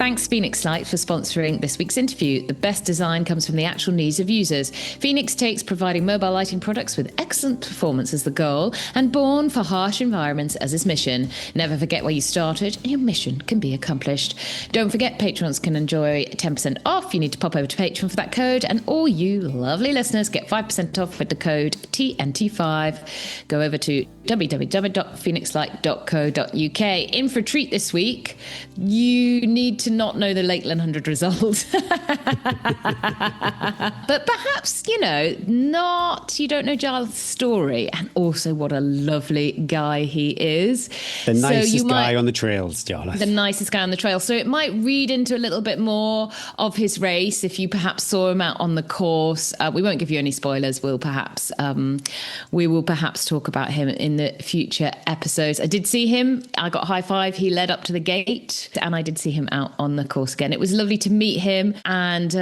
Thanks Phoenix Light for sponsoring this week's interview. The best design comes from the actual needs of users. Phoenix takes providing mobile lighting products with excellent performance as the goal and born for harsh environments as its mission. Never forget where you started and your mission can be accomplished. Don't forget patrons can enjoy 10% off. You need to pop over to Patreon for that code, and all you lovely listeners get 5% off with the code TNT5. Go over to www.phoenixlight.co.uk. In for a treat this week. You need to not know the Lakeland 100 result. But perhaps, you don't know Jarlath's story, and also what a lovely guy he is. The nicest guy on the trails, Jarlath. The nicest guy on the trail. So it might read into a little bit more of his race if you perhaps saw him out on the course. We won't give you any spoilers. We will perhaps talk about him in the future episodes. I did see him. I got a high five. He led up to the gate, and I did see him out on the course again. It was lovely to meet him, and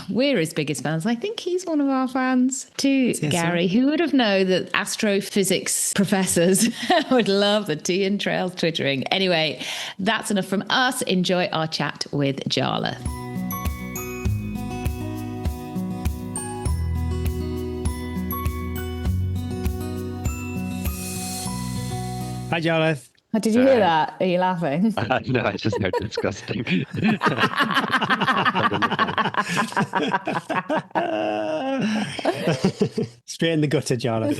we're his biggest fans. I think he's one of our fans too, Gary. Who would have known that astrophysics professors would love the tea and trails twittering? Anyway, that's enough from us. Enjoy our chat with Jarlath. Hi, Jarlath. Did you hear that? Are you laughing? No, I just heard disgusting. Straight in the gutter, Jarlath.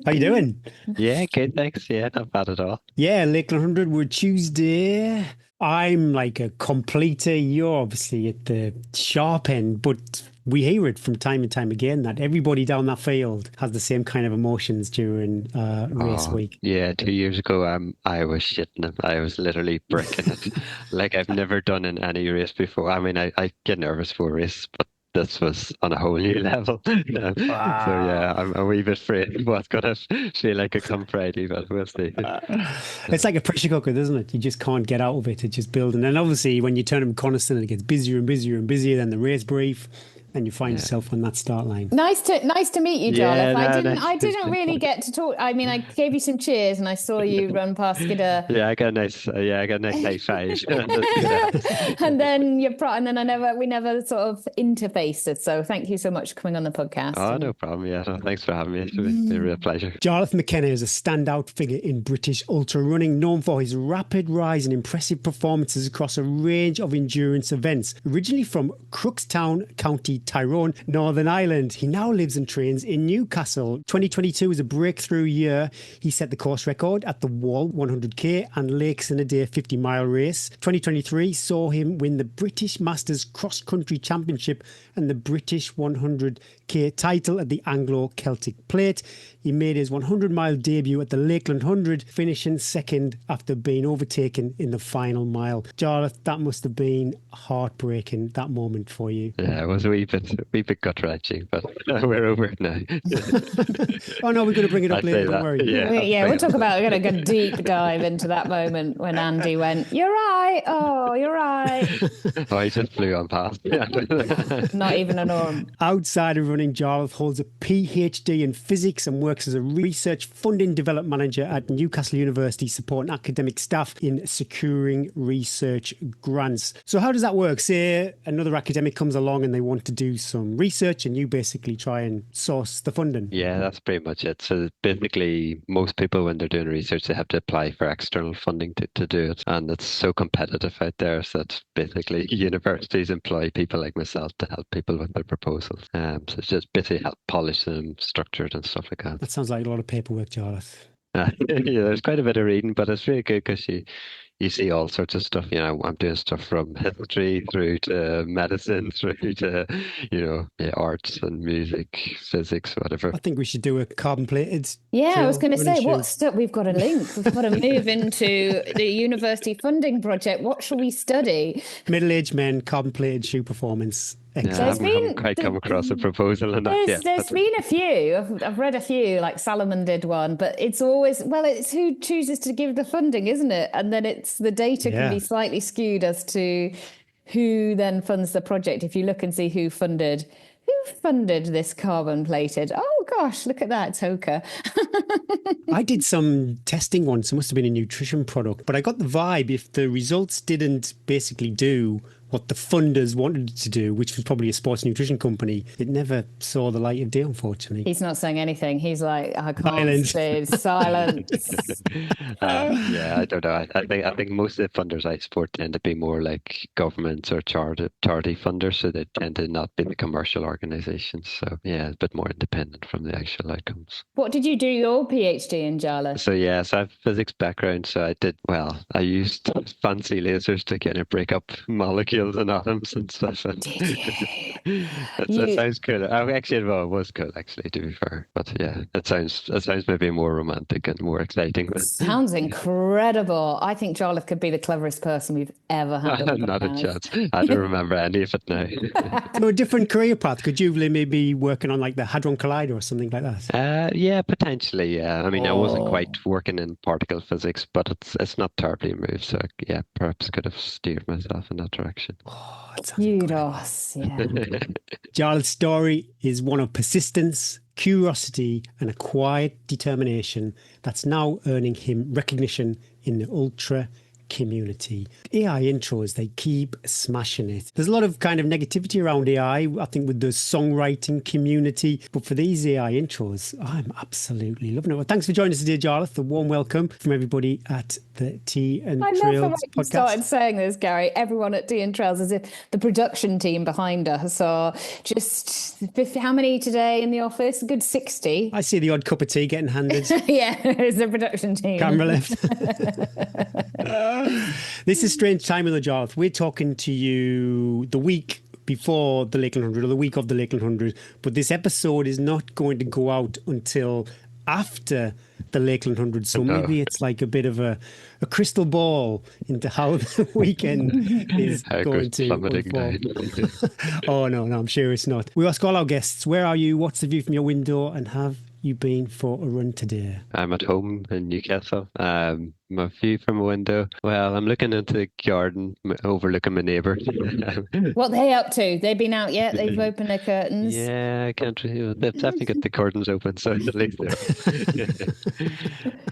How you doing? Yeah, good, thanks. Yeah, not bad at all. Yeah, Lakeland 100 were Tuesday. I'm like a completer. You're obviously at the sharp end, but we hear it from time and time again that everybody down that field has the same kind of emotions during race week. Yeah, 2 years ago, I was shitting it. I was literally bricking it. Like I've never done in any race before. I mean, I get nervous for races, but this was on a whole new level. Wow. So yeah, I'm a wee bit afraid of what's going to feel like a come Friday, but we'll see. It's like a pressure cooker, isn't it? You just can't get out of it. It's just building. And obviously, when you turn them constant, it gets busier and busier and busier. Then the race brief. And you find yourself on that start line. Nice to meet you, Jarlath. I didn't really get to talk. I mean, I gave you some cheers, and I saw you run past Skidder. Yeah, I got a nice high five. And then we never sort of interfaced. So thank you so much for coming on the podcast. Oh, no problem. Yeah, no, thanks for having me. It's been a real pleasure. Jarlath McKenna is a standout figure in British ultra running, known for his rapid rise and impressive performances across a range of endurance events. Originally from Cookstown, County Tyrone, Northern Ireland, he now lives and trains in Newcastle. 2022 was a breakthrough year. He set the course record at the Wall 100k and Lakes in a Day 50-mile race. 2023 saw him win the British Masters Cross Country Championship and the British 100k title at the Anglo-Celtic Plate. He made his 100-mile debut at the Lakeland 100, finishing second after being overtaken in the final mile. Jarlath, that must have been heartbreaking, that moment for you. Yeah, it was a wee bit gut-wrenching, but we're over it now. Oh no, we're going to bring it up later, don't worry. Yeah, we'll talk about, we're going to go deep dive into that moment when Andy went, "You're right, oh, you're right." Oh, he just flew on past. Not even an arm. Outside of running, Jarlath holds a PhD in physics and works as a research funding development manager at Newcastle University, supporting academic staff in securing research grants. So how does that work? Say another academic comes along and they want to do some research and you basically try and source the funding. Yeah, that's pretty much it. So basically, most people, when they're doing research, they have to apply for external funding to do it. And it's so competitive out there so that basically universities employ people like myself to help people with their proposals. So it's just basically help polish them, structure it and stuff like that. That sounds like a lot of paperwork, Jarlath. Yeah, there's quite a bit of reading, but it's really good because you see all sorts of stuff. I'm doing stuff from history through to medicine, through to, arts and music, physics, whatever. I think we should do a carbon-plated. Yeah, I was going to say, we've got a link. We've got to move into the university funding project. What shall we study? Middle-aged men, carbon-plated shoe performance. Yeah, I haven't quite come across a proposal enough yet. There's been a few. I've read a few, like Salomon did one, but it's always, it's who chooses to give the funding, isn't it? And then the data can be slightly skewed as to who then funds the project. If you look and see who funded Who funded this carbon plated? Oh gosh, look at that, Toka. I did some testing once. It must have been a nutrition product, but I got the vibe if the results didn't basically do what the funders wanted it to do, which was probably a sports nutrition company, it never saw the light of day, unfortunately. He's not saying anything. He's like, I can't Silence. say silence. Yeah, I don't know. I think most of the funders I support tend to be more like governments or charity funders, so they tend to not be the commercial organisations. So yeah, a bit more independent from the actual outcomes. What did you do your PhD in, Jarlath? So yeah, so I have a physics background. So I used fancy lasers to kind of break up molecules and atoms and stuff. And that sounds cool. Actually, well, it was cool actually, to be fair. But yeah, it sounds maybe more romantic and more exciting. Sounds incredible. I think Jarlath could be the cleverest person we've ever had on the Not a podcast. chance. I don't remember any of it now. So a different career path. Could you maybe working on like the Hadron Collider or something like that? Yeah, potentially. Yeah, I mean, I wasn't quite working in particle physics, but it's not terribly removed. So yeah, perhaps could have steered myself in that direction. Oh, Kudos, yeah. Jarlath's story is one of persistence, curiosity, and a quiet determination that's now earning him recognition in the ultra community. AI intros, they keep smashing it. There's a lot of kind of negativity around AI, I think, with the songwriting community. But for these AI intros, I'm absolutely loving it. Well, thanks for joining us today, Jarlath. A warm welcome from everybody at the Tea and I love Trails the way you podcast. started saying this, Gary. Everyone at Tea and Trails, as if the production team behind us are just 50, how many today in the office? A good 60. I see the odd cup of tea getting handed. Yeah, it's the production team. Camera left. This is Strange Time of the Jarlath. We're talking to you the week before the Lakeland 100 or the week of the Lakeland 100, but this episode is not going to go out until after the Lakeland 100, so maybe it's like a bit of a crystal ball into how the weekend is going to unfold. Oh no, I'm sure it's not. We ask all our guests, where are you, what's the view from your window, and have you been for a run today? I'm at home in Newcastle. My view from a window. Well, I'm looking into the garden overlooking my neighbour. What are they up to? They've been out yet? They've opened their curtains? Yeah, I can't. They've definitely got the curtains open, so at least they're.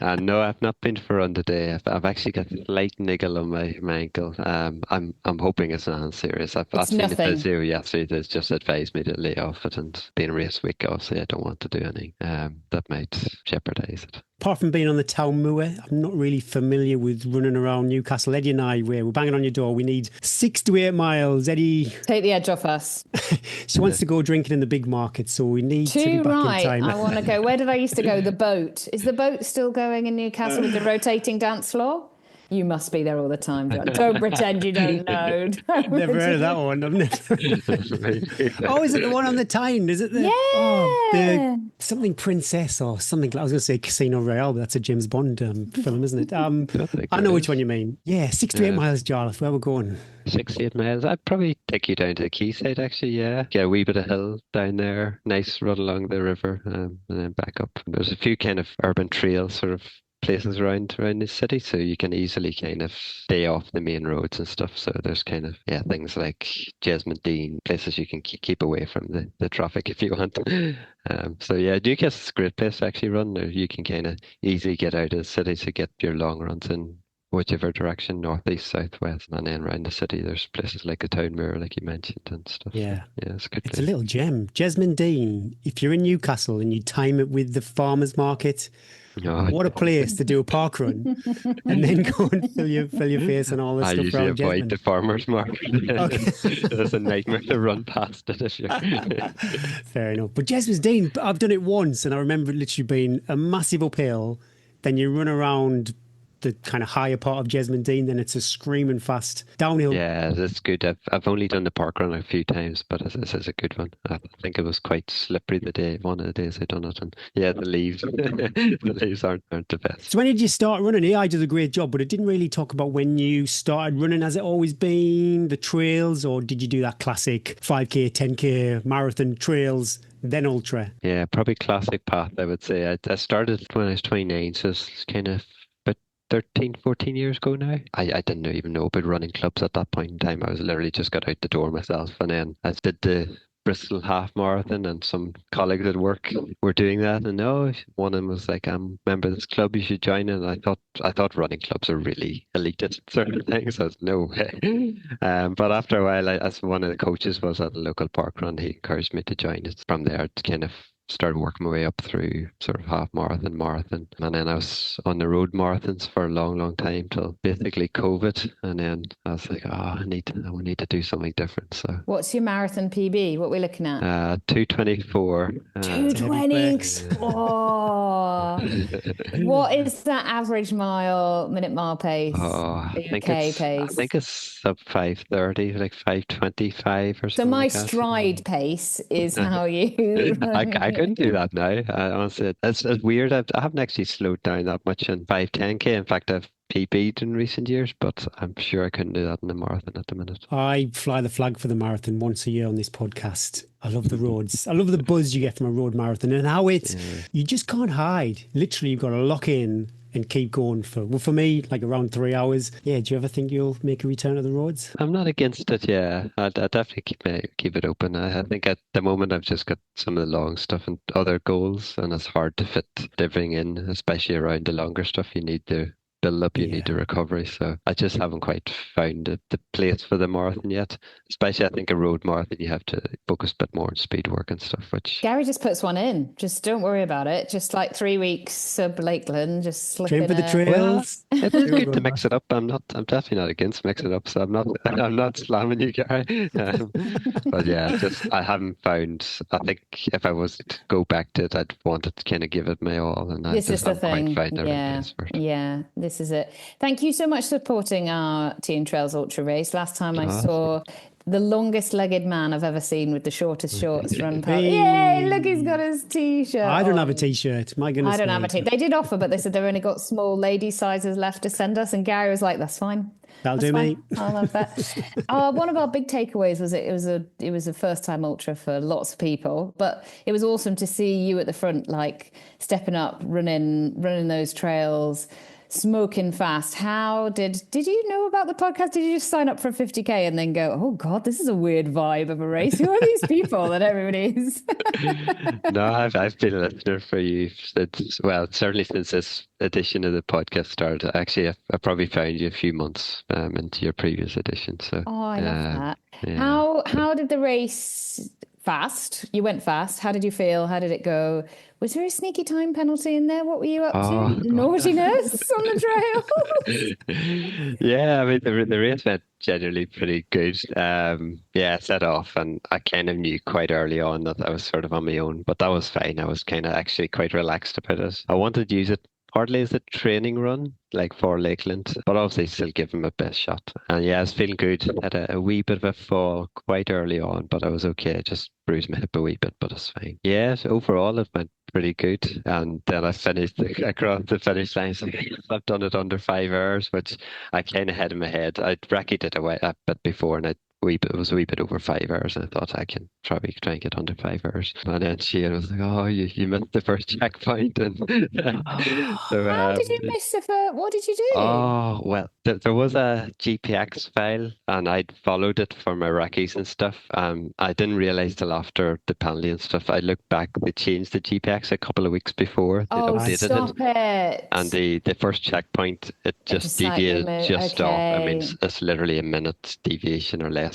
And no, I've not been for a run today. I've actually got a slight niggle on my ankle. I'm hoping it's not serious. I've seen the physio yesterday that's just advised me to lay off it, and being a race week, obviously I don't want to do anything that might jeopardise it. Apart from being on the town moor, I'm not really familiar with running around Newcastle. Eddie and I, we're banging on your door. We need 6 to 8 miles. Eddie, take the edge off us. She wants to go drinking in the big market, so we need to be back in time. I want to go. Where did I used to go? The boat. Is the boat still going in Newcastle with the rotating dance floor? You must be there all the time. Don't pretend you don't know. Never heard of that one. I've never. Oh, is it the one on the Tyne? Is it the? Yeah. Oh, the something Princess or something. I was going to say Casino Royale, but that's a James Bond film, isn't it? I know which one you mean. Yeah, 6 to 8 miles, Jarlath. Where we're going? 6 to 8 miles. I'd probably take you down to the quayside, actually. Yeah, get a wee bit of hill down there. Nice run along the river, and then back up. There's a few kind of urban trails, sort of places around the city, so you can easily kind of stay off the main roads and stuff. So there's kind of things like Jesmond Dean, places you can keep away from the traffic if you want. So yeah, Newcastle's a great place to actually run. There you can kind of easily get out of the city to get your long runs in whichever direction, northeast, southwest, and then around the city there's places like the town mirror, like you mentioned, and stuff. Yeah, it's a good place. It's a little gem. Jesmond Dean, if you're in Newcastle and you time it with the farmers market, what a place to do a park run and then go and fill your face and all this stuff. I usually avoid Jesmond. the farmers market. It's a nightmare to run past it if you're fair enough. But Jesmond Dean, I've done it once and I remember it literally being a massive uphill. Then you run around the kind of higher part of Jesmond Dean, then it's a screaming fast downhill. Yeah, it's good. I've only done the park run a few times, but this is a good one. I think it was quite slippery one of the days I done it, and yeah, the leaves aren't the best. So when did you start running? AI does a great job, but it didn't really talk about when you started running. Has it always been the trails, or did you do that classic 5k, 10k marathon trails, then ultra? Yeah, probably classic path, I would say. I started when I was 29, so it's kind of 13, 14 years ago now. I didn't even know about running clubs at that point in time. I was literally just got out the door myself, and then I did the Bristol half marathon, and some colleagues at work were doing that. And one of them was like, "I'm a member of this club. You should join it." And I thought running clubs are really elite at certain things. I was no way. But after a while, as one of the coaches was at a local park run, he encouraged me to join it. From there, to kind of started working my way up through sort of half marathon, and then I was on the road marathons for a long, long time till basically COVID, and then I was like, I need to do something different. So, What's your marathon PB? What are we looking at? 2:24. 2:20. Oh, what is that average minute mile pace? I think it's sub 5:30, like 5:25 or So something my like that. stride pace is how you. I couldn't do that now. Honestly, it's weird. I haven't actually slowed down that much in 5:10K. In fact, I've PB'd in recent years, but I'm sure I couldn't do that in the marathon at the minute. I fly the flag for the marathon once a year on this podcast. I love the roads. I love the buzz you get from a road marathon, and how you just can't hide. Literally, you've got to lock in and keep going for me, like around 3 hours. Yeah, do you ever think you'll make a return to the roads? I'm not against it. Yeah, I definitely keep it open. I think at the moment I've just got some of the long stuff and other goals, and it's hard to fit everything in, especially around the longer stuff. You need to build up, you need the recovery. So I just haven't quite found the place for the marathon yet. Especially, I think a road marathon, you have to focus a bit more on speed work and stuff. Which Gary just puts one in. Just don't worry about it. Just like 3 weeks sub Lakeland. Just slip Train in for the trails. it is good to mix it up. I'm definitely not against mixing it up. So I'm not slamming you, Gary. But yeah, I haven't found. I think if I was to go back to it, I'd want to kind of give it my all, and This is the thing. Quite found the right place for it. Yeah, this is it. Thank you so much for supporting our Teen Trails Ultra race. Last time I saw the longest legged man I've ever seen with the shortest shorts run past. Yay, look, he's got his t-shirt. I don't have a t-shirt. My goodness. I don't have a t-shirt. They did offer, but they said they've only got small lady sizes left to send us. And Gary was like, that's fine. That'll do me. I love that. One of our big takeaways was it was a first time ultra for lots of people, but it was awesome to see you at the front, like stepping up, running those trails, smoking fast. How did you know about the podcast? Did you just sign up for 50K and then go, oh God, this is a weird vibe of a race? Who are these people that everybody is? No, I've been a listener for you certainly since this edition of the podcast started. Actually, I probably found you a few months into your previous edition. So I love that. Yeah. How did the race fast? You went fast. How did you feel? How did it go? Was there a sneaky time penalty in there? What were you up to? Naughtiness on the trail? Yeah, I mean, the race went generally pretty good. Set off, and I kind of knew quite early on that I was sort of on my own, but that was fine. I was kind of actually quite relaxed about it. I wanted to use it partly as a training run, like for Lakeland, but obviously still give him a best shot. And yeah, I was feeling good. Had a wee bit of a fall quite early on, but I was okay. Just bruised my hip a wee bit, but it's fine. Yeah, so overall it went pretty good. And then I finished across the finish line. So I've done it under 5 hours, which I kind of had in my head. I'd racketed it a bit before, and it was a wee bit over 5 hours, and I thought I can probably try and get under 5 hours. And then she was like, "Oh, you missed the first checkpoint." And so, how did you miss the first? What did you do? Oh, well, there was a GPX file, and I'd followed it for my Iraqis and stuff. I didn't realize till after the penalty and stuff. I looked back; they changed the GPX a couple of weeks before. They updated stop it! And the first checkpoint, it just deviated just off. I mean, it's literally a minute's deviation or less.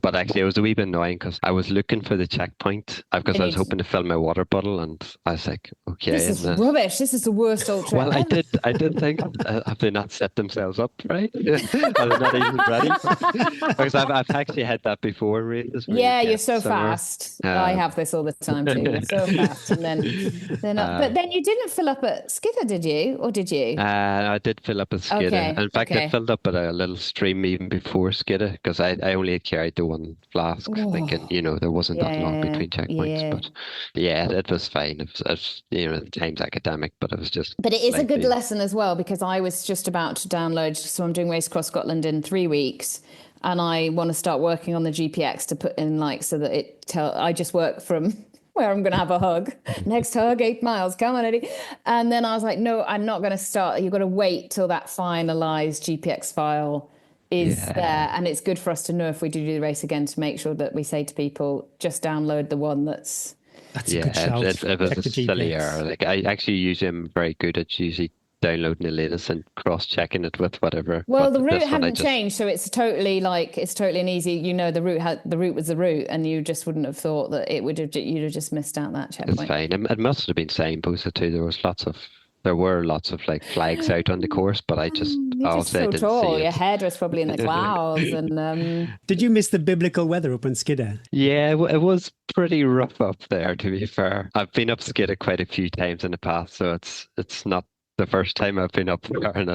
But actually it was a wee bit annoying because I was looking for the checkpoint because I was hoping to fill my water bottle, and I was like, okay, this is rubbish. This is the worst ultra. Well, I did think, have they not set themselves up right? Are they not even ready? Because I've actually had that before races. Yeah, you're so fast. I have this all the time too. So fast, and then but then you didn't fill up at Skidder, did you? Or did you? I did fill up at Skidder. Okay, In fact, I filled up at a little stream even before Skidder because I only carried the one flask, thinking there wasn't that long between checkpoints. But yeah, it was fine. It was the time's academic, but it was just. But it is a good lesson as well, because I was just about to download. So I'm doing Race Across Scotland in 3 weeks, and I want to start working on the GPX to put in so that I just work from where I'm going to have a hug. Next hug, 8 miles. Come on, Eddie. And then I was like, no, I'm not going to start. You've got to wait till that finalized GPX file is there. Yeah, And it's good for us to know if we do the race again to make sure that we say to people, just download the one That's a good yeah. shout. It was Check a the silly GPS. error. Like I actually usually am very good at usually downloading the latest and cross-checking it with whatever. well, But the route this one, I hadn't just changed, so it's totally an easy. The route was the route, and you just wouldn't have thought that it would have. You'd have just missed out that it's checkpoint. fine. It must have been signposted too. There were lots of like flags out on the course, but I just You're just obviously I so didn't see tall. Your it. head was probably in the clouds, and Did you miss the biblical weather up on Skidder? Yeah, it was pretty rough up there, to be fair. I've been up Skidda quite a few times in the past, so it's not the first time I've been up there, and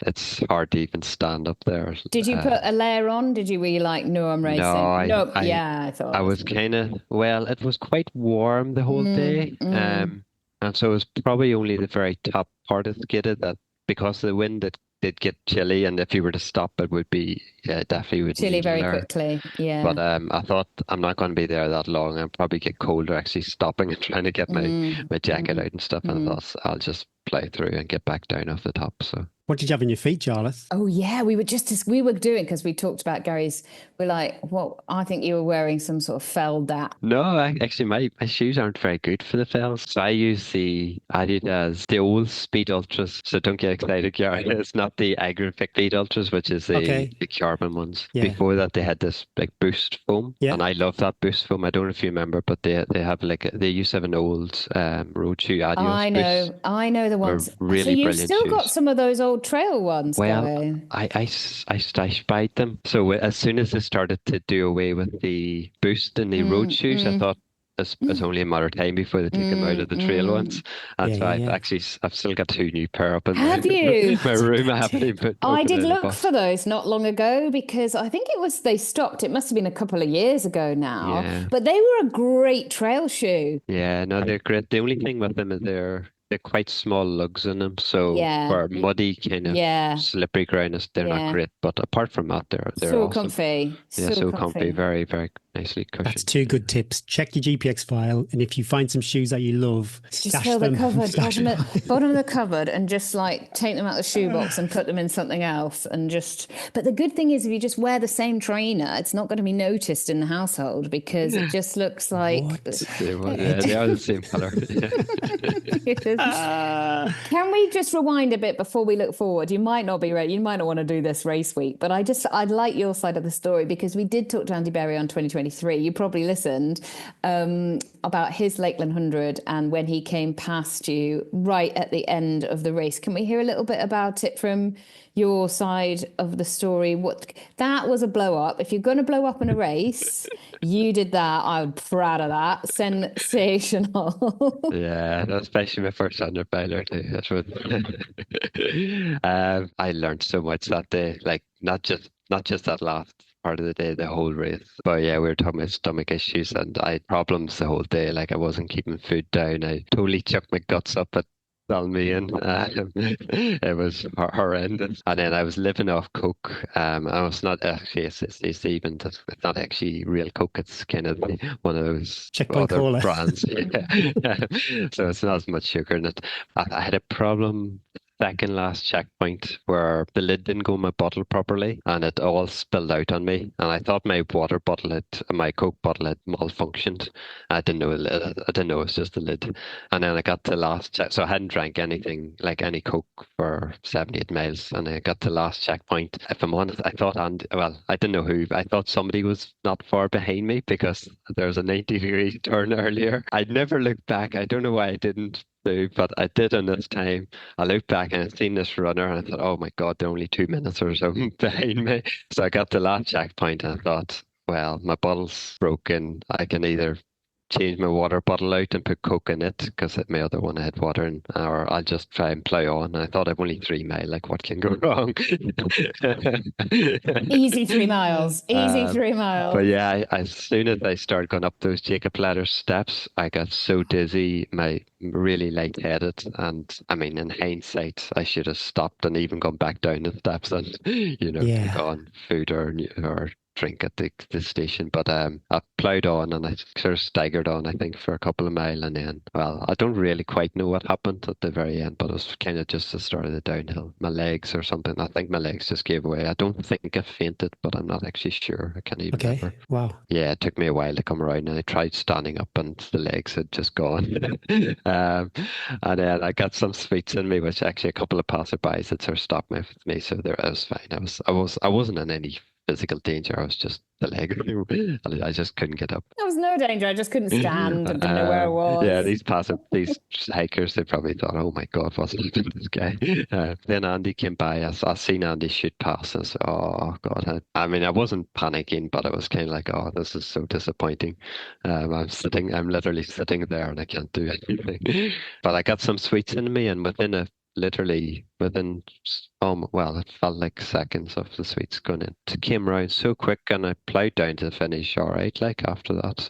it's hard to even stand up there. did you put a layer on? Were you like, no, I'm No, racing? No, yeah, I I thought. was kind of, well, it was quite warm the whole day, Mm. and so it was probably only the very top part of Skidda that because of the wind it did get chilly, and if you were to stop, it would be, yeah, definitely would Chilly need a very layer. quickly. But Yeah. I thought I'm not going to be there that long. I'll probably get colder actually stopping and trying to get Mm, my jacket mm, out and stuff. And I mm. thought I'll just play through and get back down off the top. So What did you have in your feet, Jarlath? Oh yeah, we were just as we were doing because we talked about Gary's. We're like, well, I think you were wearing some sort of fell no, actually my shoes aren't very good for the fells. So I use the Adidas, the old Speed Ultras. So don't get excited, Gary. It's not the Agrific Speed Ultras, which is Okay. the carbon ones. Yeah. Before that, they had this like boost foam, Yeah. and I love that boost foam. I don't know if you remember, but they have like they used to have an old road shoe Adios boost. I know the Were ones. So really you've brilliant still got shoes. some of those old trail ones Well, going. I stash buyed them. So as soon as they started to do away with the boost in the road Mm, shoes, I mm, thought it's only a matter of time before they take them out of the trail ones. mm. And Yeah, so yeah, yeah. I've still got two new pair up in Have you? my room. I haven't even I opened did in a look box. for those not long ago because I think they stopped. It must have been a couple of years ago now, Yeah, but they were a great trail shoe. yeah, no, they're great. The only thing with them is they're quite small lugs in them, so Yeah, for muddy kind of yeah, slippery ground, they're not yeah. great. But apart from that, they're So awesome. comfy, Yeah, so so comfy, comfy. very, very nicely That's cushioned. two good tips. Check your GPX file, and if you find some shoes that you love, Just stash fill the them. cupboard, Stash them. bottom of the cupboard, and just like take them out of the shoebox and put them in something else. And just, but the good thing is, if you just wear the same trainer, it's not going to be noticed in the household because it just looks like. What? Yeah, they are the same color. Can we just rewind a bit before we look forward? You might not be ready. You might not want to do this race week, but I'd like your side of the story because we did talk to Andy Berry on 2023. You probably listened about his Lakeland 100 and when he came past you right at the end of the race. Can we hear a little bit about it from your side of the story? What that was a blow up. If you're going to blow up in a race, you did that. I'm proud of that. Sensational. Yeah, especially my first 100 miler too. That's what I learned so much that day. Like not just that last part of the day, the whole race. But yeah, we were talking about stomach issues and I had problems the whole day. Like I wasn't keeping food down. I totally chucked my guts up at Dalmean. It was horrendous. And then I was living off Coke. I was not actually, it's even, it's not actually real Coke. It's kind of one of those Checkpoint other Cola. brands. Yeah. So it's not as much sugar in it. I had a problem second last checkpoint where the lid didn't go in my bottle properly and it all spilled out on me. And I thought my Coke bottle had malfunctioned. I didn't know I didn't know it was just the lid. And then I got to last check, so I hadn't drank anything like any Coke for 78 miles. And I got to last checkpoint. If I'm honest, I thought, I didn't know who. I thought somebody was not far behind me because there was a 90-degree turn earlier. I'd never looked back. I don't know why I didn't do, but I did on this time. I looked back and I seen this runner and I thought, oh my God, they're only 2 minutes or so behind me. So I got the last checkpoint and I thought, well, my bottle's broken. I can either change my water bottle out and put Coke in it because my other one I had water in, or I'll just try and plow on. And I thought I'm only 3 mile, like what can go wrong? Easy 3 miles. Easy Um, 3 miles. but yeah, as soon as I started going up those Jacob Ladder steps, I got so dizzy, my really lightheaded, and I mean, in hindsight, I should have stopped and even gone back down the steps and Yeah. gone food or drink at the station. But I ploughed on and I sort of staggered on, I think, for a couple of miles, and then, well, I don't really quite know what happened at the very end, but it was kind of just the start of the downhill. My legs or something. I think my legs just gave away. I don't think I fainted, but I'm not actually sure. I can't even remember. Wow. Yeah, it took me a while to come around, and I tried standing up, and the legs had just gone. And then I got some sweets in me, which actually a couple of passerbys had sort of stopped me with me. So there, I was fine. I wasn't in any physical danger. I was just the leg. I just couldn't get up. There was no danger. I just couldn't stand and didn't know where I was. Yeah, these hikers, they probably thought, "Oh my God, what's happened to this guy?" Then Andy came by. I seen Andy shoot past us. Oh God! I mean, I wasn't panicking, but I was kind of like, "Oh, this is so disappointing." I'm literally sitting there, and I can't do anything. But I got some sweets in me, and literally within, well, it felt like seconds of the sweets going in. It came around so quick, and I ploughed down to the finish all right, like after that.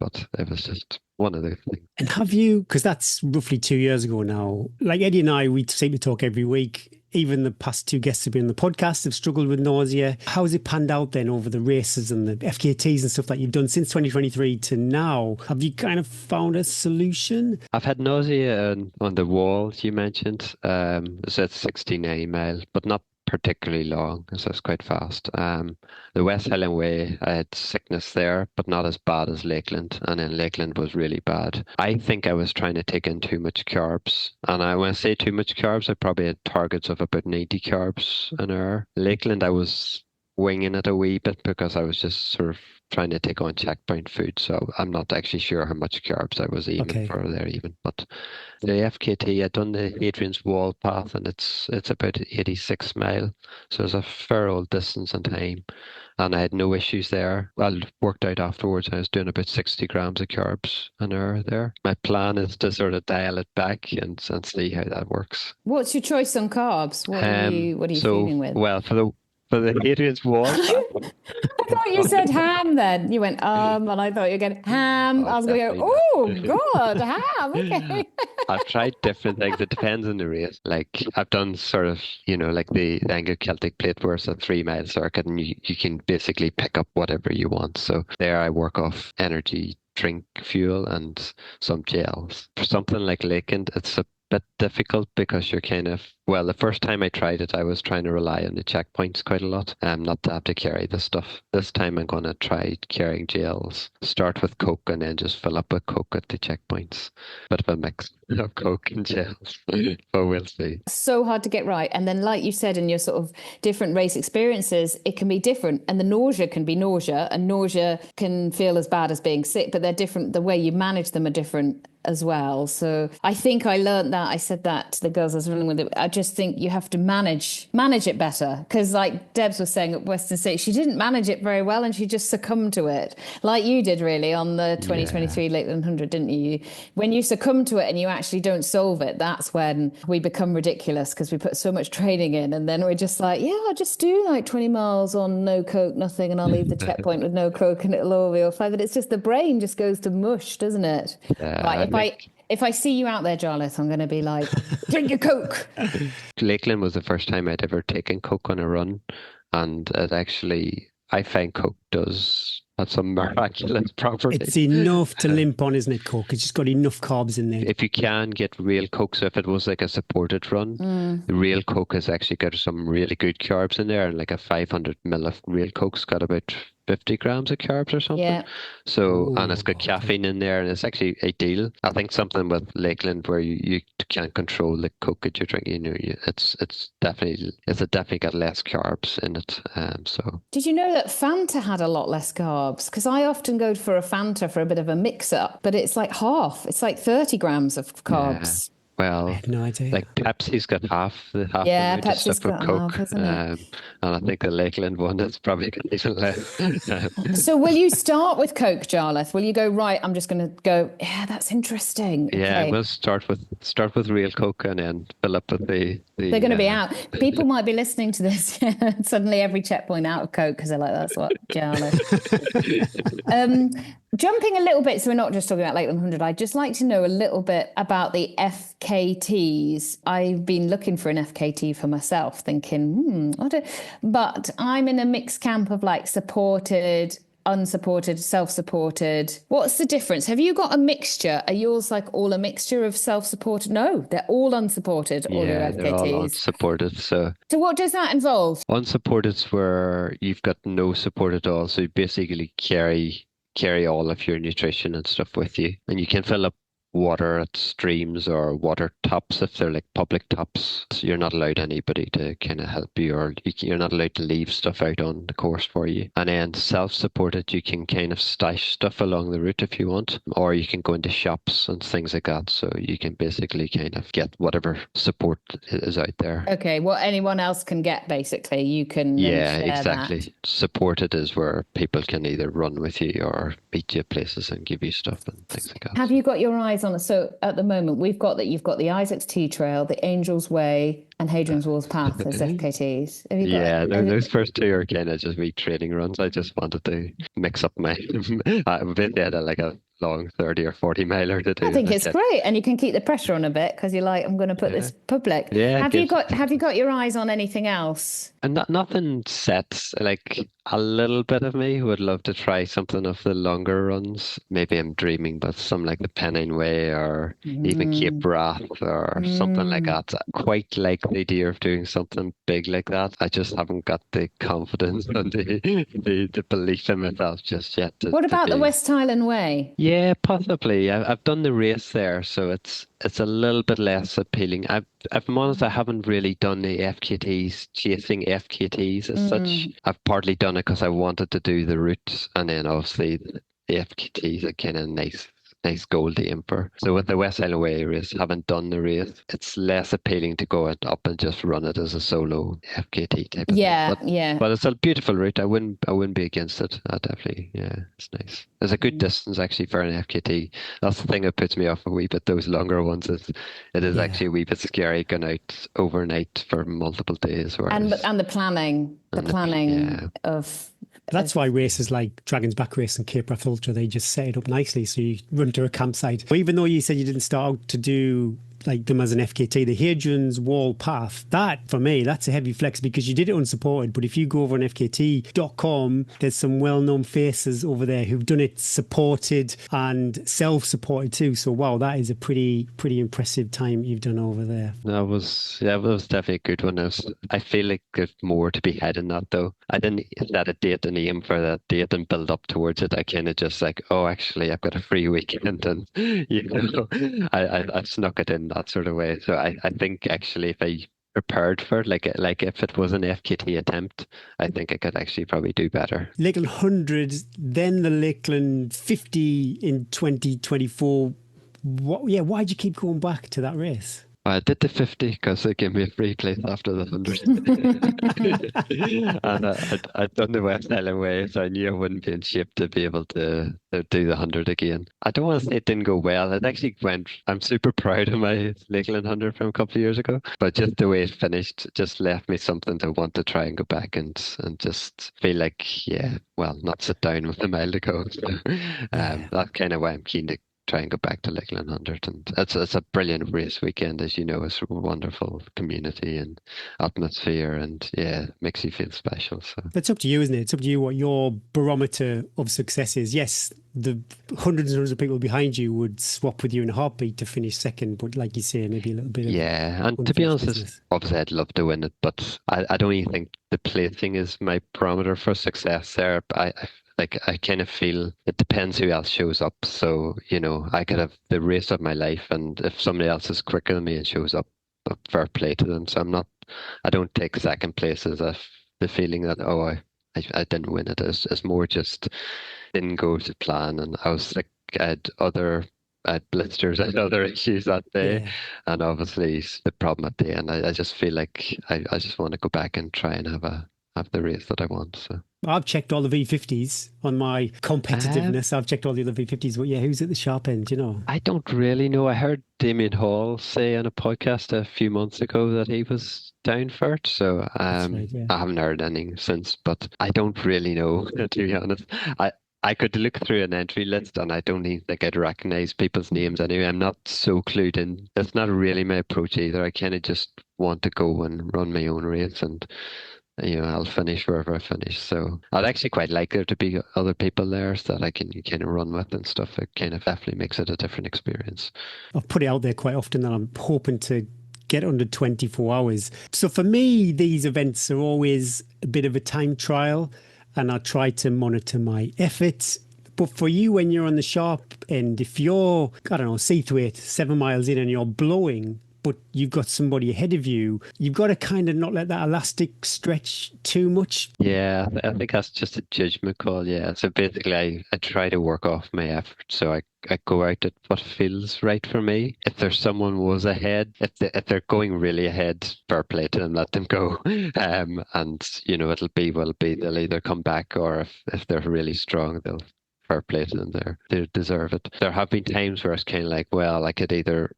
But it was just one of the things. And have you, because that's roughly 2 years ago now, like Eddie and I, we seem to talk every week. Even the past two guests have been on the podcast have struggled with nausea. How has it panned out then over the races and the FKTs and stuff that you've done since 2023 to now? Have you kind of found a solution? I've had nausea on the wall you mentioned. So it's 69 miles, but not particularly long, so it's quite fast. The West Highland Way, I had sickness there, but not as bad as Lakeland, and then Lakeland was really bad. I think I was trying to take in too much carbs, and when I say too much carbs, I probably had targets of about 90 carbs an hour. Lakeland, I was winging it a wee bit because I was just sort of trying to take on checkpoint food, so I'm not actually sure how much carbs I was aiming for there even. But the FKT, I'd done the Hadrian's Wall path, and it's about 86 mile, so it's a fair old distance and time, and I had no issues there. Well, worked out afterwards, I was doing about 60 grams of carbs an hour there. My plan is to sort of dial it back and see how that works. What's your choice on carbs? What are you feeling with? Well, for the Hadrian's Wall path, I thought you said ham then. You went, and I thought you were going ham. I was going to go, oh, God, ham. Okay. I've tried different things. It depends on the race. Like I've done sort of, like the Anglo-Celtic plate where it's a 3 mile circuit, and you can basically pick up whatever you want. So there I work off energy drink fuel and some gels. For something like Lakeland, it's a bit difficult because you're kind of, well, the first time I tried it, I was trying to rely on the checkpoints quite a lot, not to have to carry the stuff. This time I'm going to try carrying gels. Start with Coke and then just fill up with Coke at the checkpoints. Bit of a mix of Coke and gels, but we'll see. So hard to get right. And then, like you said, in your sort of different race experiences, it can be different. And the nausea can be nausea, and nausea can feel as bad as being sick, but they're different. The way you manage them are different as well. So I think I learned that. I said that to the girls I was running with. I just think you have to manage it better, because like Debs was saying at Western State, she didn't manage it very well and she just succumbed to it, like you did really on the 2023 Lakeland 100, didn't you? When you succumb to it and you actually don't solve it, that's when we become ridiculous, because we put so much training in, and then we're just like, yeah, I'll just do like 20 miles on no Coke, nothing, and I'll leave the checkpoint with no Coke and it'll all be all fine. But it's just the brain just goes to mush, doesn't it? Right, if I see you out there, Jarlath, I'm going to be like, drink your Coke. Lakeland was the first time I'd ever taken Coke on a run, and it actually, I find Coke does have some miraculous properties. It's enough to limp on, isn't it, Coke? It's just got enough carbs in there. If you can get real Coke, so if it was like a supported run, the real Coke has actually got some really good carbs in there, and like a 500 ml of real Coke's got about 50 grams of carbs or something. Yeah. So, and it's got caffeine in there, and it's actually ideal. I think something with Lakeland where you can't control the Coke that you're drinking, it's definitely got less carbs in it. So. Did you know that Fanta had a lot less carbs? Because I often go for a Fanta for a bit of a mix-up, but it's like half. It's like 30 grams of carbs. Yeah. Well, I had no idea. Like Pepsi's got half yeah, Pepsi's stuff with Coke, half, isn't it? And I think the Lakeland one is probably got even less. So will you start with Coke, Jarlath? Will you go, right, I'm just going to go, yeah, that's interesting. Yeah, okay. We'll start with real Coke and then fill up with the they're going to be out. People might be listening to this suddenly every checkpoint out of Coke because they're like, that's what Jarlath. Jumping a little bit, so we're not just talking about Lakeland 100, I'd just like to know a little bit about the FKTs. I've been looking for an FKT for myself, thinking, but I'm in a mixed camp of like supported, unsupported, self-supported. What's the difference? Have you got a mixture? Are yours like all a mixture of self-supported? No, they're all unsupported, all your Yeah, they're all FKTs. unsupported. So So what does that involve? unsupported's where you've got no support at all. So you basically carry all of your nutrition and stuff with you, and you can fill up water at streams or water taps if they're like public taps. So you're not allowed anybody to kind of help you, or you're not allowed to leave stuff out on the course for you. And then self-supported, you can kind of stash stuff along the route if you want, or you can go into shops and things like that. So you can basically kind of get whatever support is out there. Okay, what anyone else can get, basically, you can Yeah, share exactly. that. Supported is where people can either run with you or meet you at places and give you stuff and things like that. Have you got your eyes on it? So at the moment, we've got that you've got the Isaac's Tea Trail, the Angel's Way, and Hadrian's Walls Path as FKTs. Have you got? Yeah, those first two are kind of just wee training runs. I just wanted to mix up my. I basically had like a long 30 or 40 miler to do. I think it's great, and you can keep the pressure on a bit because you're like, I'm going to put this public. Yeah, Have you got your eyes on anything else? And nothing set. Like a little bit of me would love to try something of the longer runs. Maybe I'm dreaming, but some like the Pennine Way or even Cape Wrath or something like that. Quite like the idea of doing something big like that. I just haven't got the confidence and the belief in myself just yet. What about the West Highland Way? Yeah, possibly. I've done the race there, so it's a little bit less appealing. If I'm honest, I haven't really done the FKTs, chasing FKTs as such. I've partly done it because I wanted to do the route, and then obviously the FKTs are kind of nice goal to aim for. So with the West Island Way race, haven't done the race, it's less appealing to go up and just run it as a solo FKT type of thing. But it's a beautiful route. I wouldn't be against it. I definitely, yeah, it's nice. There's a good distance actually for an FKT. That's the thing that puts me off a wee bit. Those longer ones, it is actually a wee bit scary going out overnight for multiple days. And the planning of. That's why races like Dragon's Back Race and Cape Wrath Ultra, they just set it up nicely so you run to a campsite. But even though you said you didn't start out to do like them as an FKT, the Hadrian's Wall Path, that for me, that's a heavy flex because you did it unsupported. But if you go over on FKT.com, there's some well-known faces over there who've done it supported and self-supported too. So wow, that is a pretty impressive time you've done over there. That was definitely a good one. I feel like there's more to be had in that though. I didn't set a date and aim for that date and build up towards it. I kind of just like, oh, actually, I've got a free weekend, and I snuck it in that sort of way. So I think actually if I prepared for it, like if it was an FKT attempt, I think I could actually probably do better. Lakeland 100, then the Lakeland 50 in 2024. Why'd you keep going back to that race? I did the 50 because they gave me a free place after the 100. And I'd done the West Island Way, so I knew I wouldn't be in shape to be able to do the 100 again. I don't want to say it didn't go well. It actually went. I'm super proud of my Lakeland 100 from a couple of years ago, but just the way it finished just left me something to want to try and go back and just feel like, not sit down with a mile to go. So, that's kind of why I'm keen to try and go back to Lakeland 100. And it's a brilliant race weekend, as you know. It's a wonderful community and atmosphere, and makes you feel special. So it's up to you, isn't it? It's up to you what your barometer of success is. Yes, the hundreds and hundreds of people behind you would swap with you in a heartbeat to finish second, but like you say, maybe a little bit of and to be honest, obviously I'd love to win it, but I don't even think the placing is my barometer for success there. I kind of feel it depends who else shows up. So, I could have the race of my life, and if somebody else is quicker than me and shows up, fair play to them. So I don't take second place as the feeling that, I didn't win it. It's more just didn't go to plan, and I was sick. I had blisters, I had other issues that day, and obviously the problem at the end. I just feel like I just want to go back and try and have the race that I want. So I've checked all the V50s on my competitiveness. I've checked all the other V50s, but who's at the sharp end, I don't really know. I heard Damien Hall say on a podcast a few months ago that he was down for it. So I haven't heard anything since, but I don't really know, to be honest. I could look through an entry list and I don't even think I'd recognize people's names anyway. I'm not so clued in. That's not really my approach either. I kind of just want to go and run my own race, and I'll finish wherever I finish. So I'd actually quite like there to be other people there so that I can kind of run with and stuff. It kind of definitely makes it a different experience. I've put it out there quite often that I'm hoping to get under 24 hours. So for me, these events are always a bit of a time trial, and I try to monitor my efforts. But for you, when you're on the sharp end, if you're, I don't know, Seathwaite, 7 miles in and you're blowing, but you've got somebody ahead of you, you've got to kind of not let that elastic stretch too much. Yeah, I think that's just a judgment call. Yeah. So basically, I try to work off my effort. So I go out at what feels right for me. If there's someone was ahead, if they're going really ahead, fair play to them, let them go. And it'll be what it'll be. They'll either come back, or if they're really strong, they'll fair play to them there. They deserve it. There have been times where it's kind of like, well,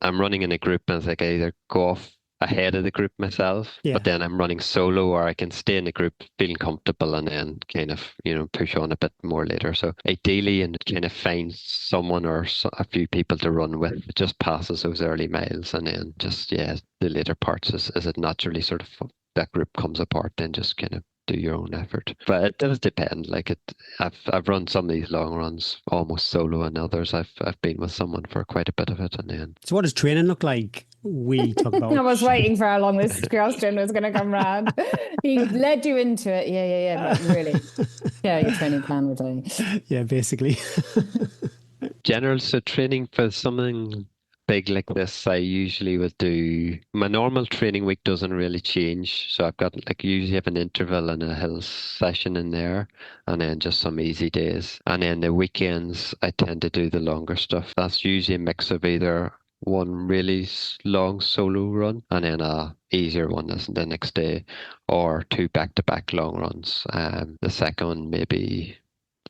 I'm running in a group and it's like I either go off ahead of the group myself, Yeah. but then I'm running solo, or I can stay in the group feeling comfortable and then kind of, push on a bit more later. So ideally, and kind of find someone or a few people to run with, it just passes those early miles, and then just, yeah, the later parts as it naturally sort of that group comes apart, then just kind of do your own effort. But it does depend. Like I've run some of these long runs almost solo, and others I've been with someone for quite a bit of it, and then. So what does training look like? We talk about. I was waiting for how long this question was going to come round. He led you into it. Yeah. But really, yeah, your training plan would do. Yeah, basically. General, so training for something big like this, I usually would do. My normal training week doesn't really change, so I've got usually have an interval and a hill session in there, and then just some easy days. And then the weekends, I tend to do the longer stuff. That's usually a mix of either one really long solo run and then a easier one the next day, or two back-to-back long runs. The second one maybe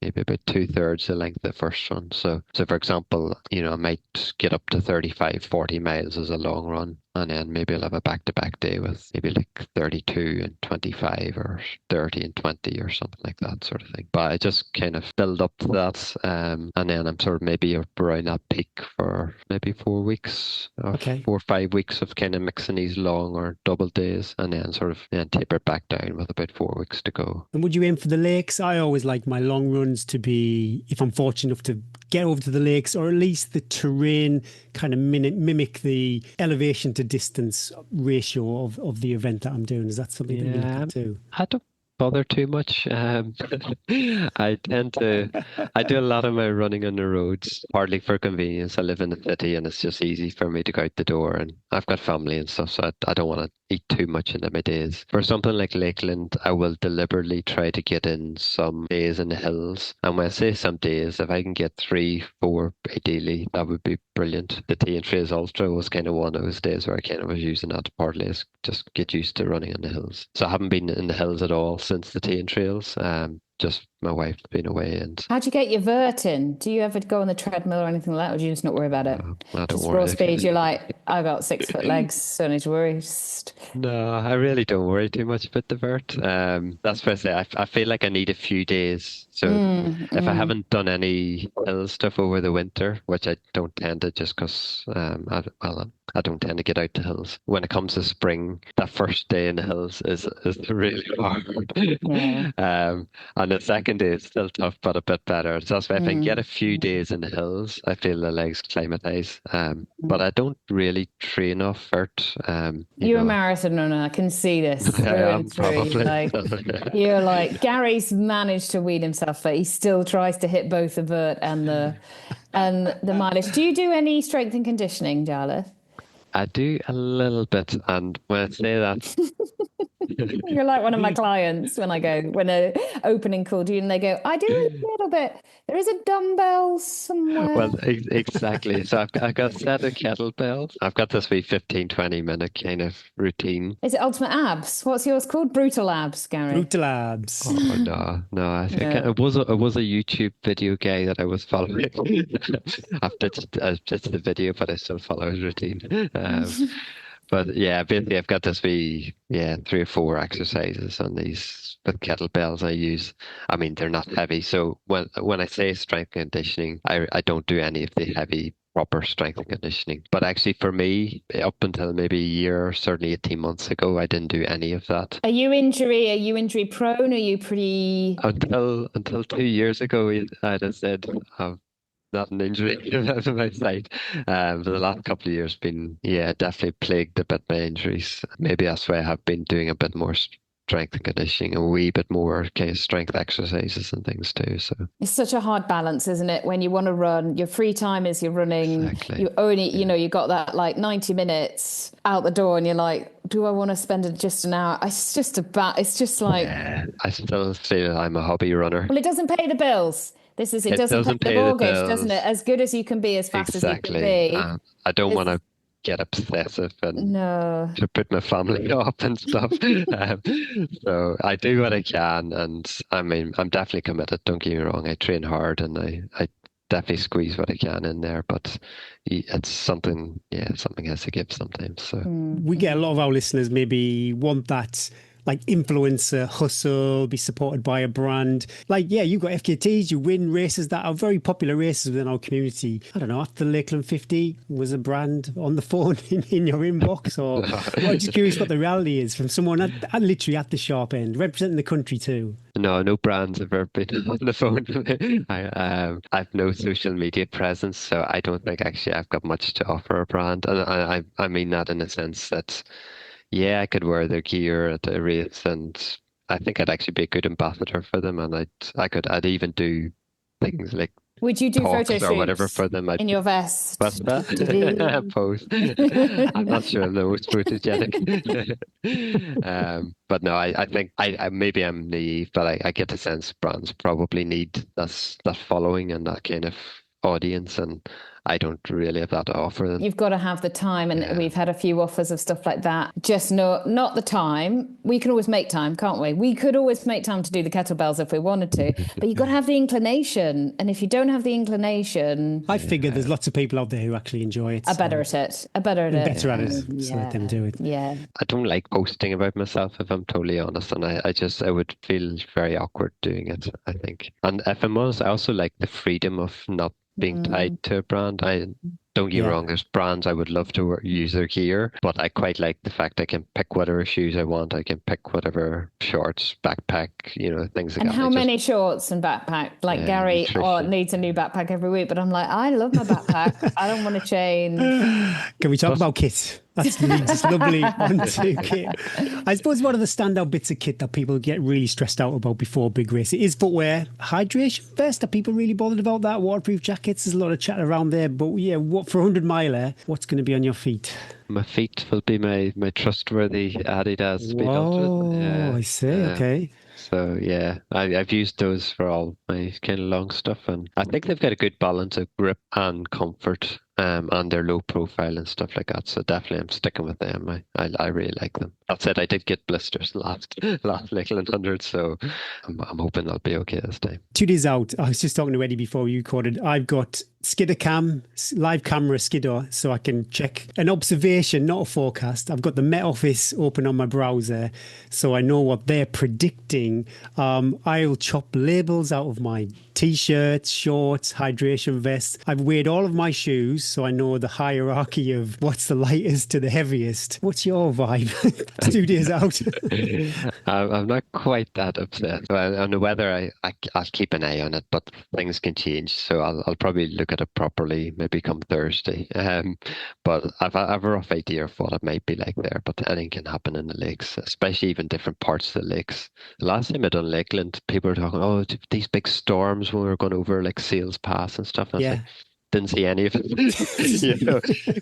about 2/3 the length of the first one. So for example, I might get up to 35, 40 miles as a long run, and then maybe I'll have a back-to-back day with maybe 32 and 25 or 30 and 20 or something like that sort of thing. But I just kind of build up to that, and then I'm sort of maybe around that peak for maybe 4 weeks, or Okay. 4 or 5 weeks of kind of mixing these long or double days, and then sort of taper back down with about 4 weeks to go. And would you aim for the lakes? I always like my long runs to be, if I'm fortunate enough to get over to the lakes, or at least the terrain kind of mimic the elevation to distance ratio of the event that I'm doing. Is that something that you look at too? I don't bother too much. I do a lot of my running on the roads, partly for convenience. I live in the city and it's just easy for me to go out the door, and I've got family and stuff, so I don't want to eat too much into my days. For something like Lakeland, I will deliberately try to get in some days in the hills. And when I say some days, if I can get 3, 4, ideally, that would be brilliant. The T and Trails Ultra was kind of one of those days where I kind of was using that partly as just get used to running in the hills. So I haven't been in the hills at all since the T and Trails. Just my wife's been away. And how'd you get your vert in? Do you ever go on the treadmill or anything like that, or do you just not worry about it? I don't just worry. Raw speed, you're like, I got 6 foot legs, so no need to worry. No, I really don't worry too much about the vert. That's what I say. I feel like I need a few days. So if I haven't done any hill stuff over the winter, which I don't tend to, just because I don't tend to get out to hills. When it comes to spring, that first day in the hills is really hard. Yeah. And the second day is still tough, but a bit better. So that's why if I can get a few days in the hills, I feel the legs climatize. But I don't really train off vert. You're a marathon runner. I can see this through and through. Probably. Like, you're like, Gary's managed to wean himself, but he still tries to hit both the vert and the mileage. Do you do any strength and conditioning, Jarlath? I do a little bit, and when I say that, you're like one of my clients when they're opening call to you and they go, I do a little bit. There is a dumbbell somewhere. Well, exactly. So I've got a set of kettlebells. I've got this wee 15, 20-minute kind of routine. Is it Ultimate Abs? What's yours called? Brutal Abs, Gary. Brutal Abs. Oh, no. I think it was a YouTube video guy that I was following. I've ditched the video, but I still follow his routine. But yeah, basically I've got this wee, 3 or 4 exercises on these with kettlebells I use. I mean, they're not heavy. So when I say strength conditioning, I don't do any of the heavy proper strength and conditioning. But actually for me, up until maybe a year, certainly 18 months ago, I didn't do any of that. Are you injury prone? Are you pretty... Until 2 years ago, I'd have said not an injury on my side. But the last couple of years been, definitely plagued a bit by injuries. Maybe that's why I have been doing a bit more strength and conditioning, a wee bit more kind of strength exercises and things too. So it's such a hard balance, isn't it? When you want to run, your free time is you're running. Exactly. You only, you got that like 90 minutes out the door, and you're like, do I want to spend just an hour? It's just like. Yeah, I still feel I'm a hobby runner. Well, it doesn't pay the bills. It doesn't pay the mortgage, doesn't it? As good as you can be, as fast as you can be. I don't want to get obsessive and to put my family up and stuff. So I do what I can, and I mean, I'm definitely committed. Don't get me wrong. I train hard, and I definitely squeeze what I can in there, but it's something has to give sometimes. So we get a lot of our listeners maybe want that like influencer hustle, be supported by a brand. Like, yeah, you've got FKTs, you win races that are very popular races within our community. I don't know, after the Lakeland 50 was a brand on the phone in your inbox, or I'm just curious what the reality is from someone at literally at the sharp end, representing the country too. No brands have ever been on the phone. I've no social media presence, so I don't think actually I've got much to offer a brand. And I mean that in a sense that I could wear their gear at a race, and I think I'd actually be a good ambassador for them, and I'd even do things like would you do photo shoots or whatever for them in your vest? What's that? Pose. I'm not sure I'm the most photogenic. But no, I think maybe I'm naive, but I get the sense brands probably need that following and that kind of audience, and I don't really have that to offer them. You've got to have the time, and we've had a few offers of stuff like that. Just not the time. We can always make time, can't we? We could always make time to do the kettlebells if we wanted to, but you've got to have the inclination. And if you don't have the inclination... I figure there's lots of people out there who actually enjoy it. Are better at it. So let them do it. Yeah. I don't like posting about myself, if I'm totally honest, and I would feel very awkward doing it, I think. And if I'm honest, I also like the freedom of not being tied to a brand. Don't get me wrong, there's brands I would love to use their gear, but I quite like the fact I can pick whatever shoes I want. I can pick whatever shorts, backpack, things like that. And how many shorts and backpack? Like Gary needs a new backpack every week, but I'm like, I love my backpack. I don't want to change. Can we talk about kit? That's leads lovely onto kit. I suppose one of the standout bits of kit that people get really stressed out about before a big race is footwear. Hydration vest, are people really bothered about that? Waterproof jackets, there's a lot of chat around there. But for 100 miler, what's going to be on your feet? My feet will be my trustworthy Adidas Speed Ultra. I see, okay. So I've used those for all my kind of long stuff, and I think they've got a good balance of grip and comfort, and they're low profile and stuff like that. So definitely I'm sticking with them. I really like them. That said, I did get blisters last Lakeland 100, so I'm hoping I'll be okay this time. 2 days out, I was just talking to Eddie before you recorded. I've got skidder cam, live camera skidder, so I can check an observation, not a forecast. I've got the Met Office open on my browser, so I know what they're predicting. I'll chop labels out of my t-shirts, shorts, hydration vests. I've weighed all of my shoes, so I know the hierarchy of what's the lightest to the heaviest. What's your vibe? 2 days out. I'm not quite that upset. On the weather, I'll keep an eye on it, but things can change, so I'll probably look at it properly maybe come Thursday. But I've a rough idea of what it might be like there, but anything can happen in the lakes, especially even different parts of the lakes. The last time I done Lakeland, people were talking, these big storms when we were going over like Seals Pass and stuff. And I was like, didn't see any of it.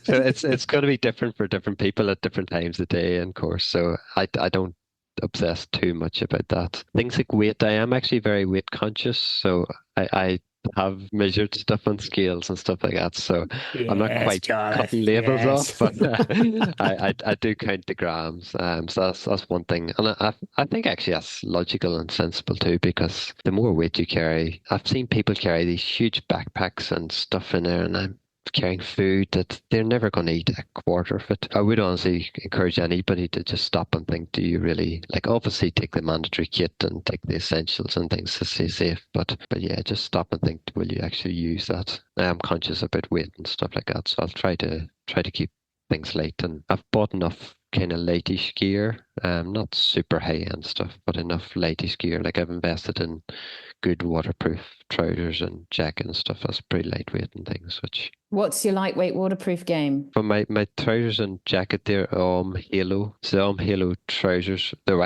So it's going to be different for different people at different times of day and course. So I don't obsess too much about that. Things like weight, I am actually very weight conscious, so I have measured stuff on scales and stuff like that, so I'm not quite cutting labels off, but I do count the grams, so that's one thing, and I think actually that's logical and sensible too, because the more weight you carry, I've seen people carry these huge backpacks and stuff in there, and I'm carrying food, that they're never going to eat a quarter of it. I would honestly encourage anybody to just stop and think, do you really, like, obviously take the mandatory kit and take the essentials and things to stay safe, but yeah, just stop and think, will you actually use that? I am conscious about weight and stuff like that, so I'll try to keep things light, and I've bought enough kind of lightish gear, not super high end stuff, but enough lightish gear. Like, I've invested in good waterproof trousers and jacket and stuff that's pretty lightweight and things, which... What's your lightweight waterproof game? But my trousers and jacket, they're Halo. So Halo trousers, they're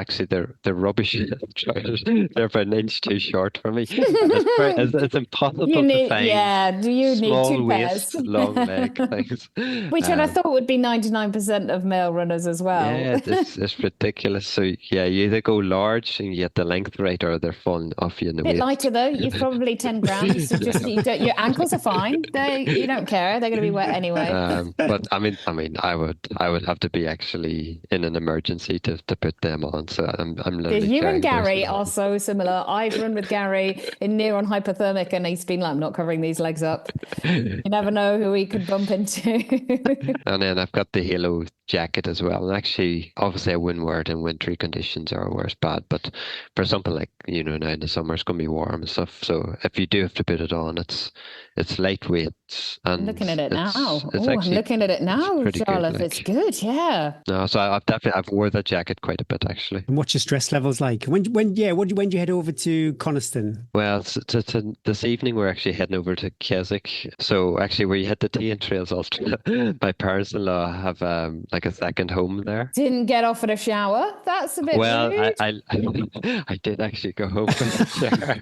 rubbish trousers. They're about an inch too short for me. It's impossible to find. Yeah, do you need small two waist, pairs? long leg things. Which I thought would be 99% of male runners as well. Yeah, it's ridiculous. So yeah, you either go large and you get the length right, or they're falling off you in the A bit waist. lighter though. You've probably 10 grams. So just your ankles are fine. You don't care. They're going to be wet anyway. But I mean, I would have to be actually in an emergency to put them on. So I'm literally. You and Gary are so similar. I've run with Gary in near on hypothermic, and he's been like, I'm not covering these legs up. You never know who he could bump into. And then I've got the Halo jacket as well. And actually, obviously, I wouldn't wear it in wintry conditions or where it's bad. But for something like, now in the summer, it's going to be warm and stuff. So if you do have to put it on, it's lightweight. And I'm looking at it now. I'm looking at it now, Jarlath. It's good, yeah. No, so I've wore that jacket quite a bit actually. And what's your stress levels like? When do you head over to Coniston? Well, this evening we're actually heading over to Keswick. So actually, where you hit the Tea and Trails Ultra, my parents-in-law have like a second home there. Didn't get offered a shower. That's a bit rude. I did actually go home for the shower.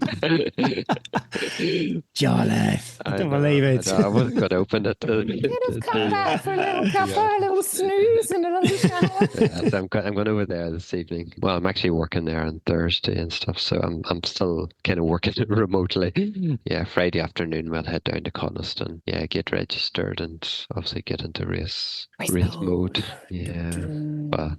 Jarlath, I don't believe it. I wasn't going to open it. You'd have come back for a little cuppa, a little snooze, and another shower. So I'm going over there this evening. Well, I'm actually working there on Thursday and stuff, so I'm still kind of working remotely. Yeah, Friday afternoon we'll head down to Coniston. Yeah, get registered and obviously get into race mode. Yeah, but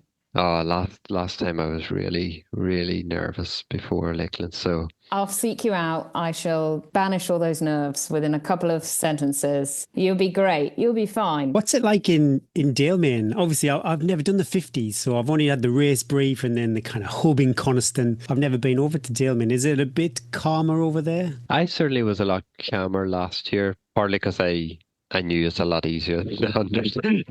last time I was really, really nervous before Lakeland, so I'll seek you out. I shall banish all those nerves within a couple of sentences. You'll be great. You'll be fine. What's it like in Dalemain? Obviously, I've never done the 50s, so I've only had the race brief and then the kind of hub in Coniston. I've never been over to Dalemain. Is it a bit calmer over there? I certainly was a lot calmer last year, partly because I knew it's a lot easier than 100.